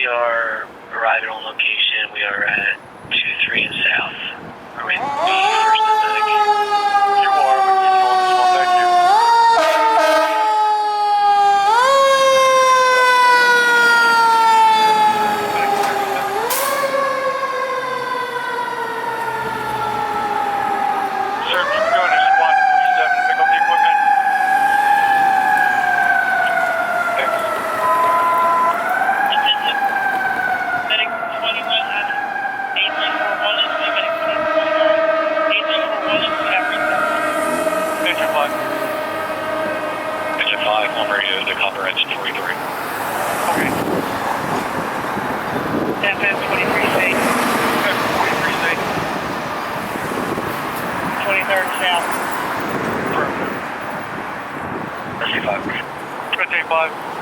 we are arriving on location. We are at 2-3 and south. Are we first and medic? You are. We're on this one. Thank you. Sir, if you can go to squad 37 to pick up the equipment. Thanks. Medic 21 on 8341 is me, medic 23 8341 is me, have reset. Engine 5. Engine 5 on radio to copper engine 43. Okay. FM 23 safe. F43 safe. 23rd south. Perfect. SC5. SC5.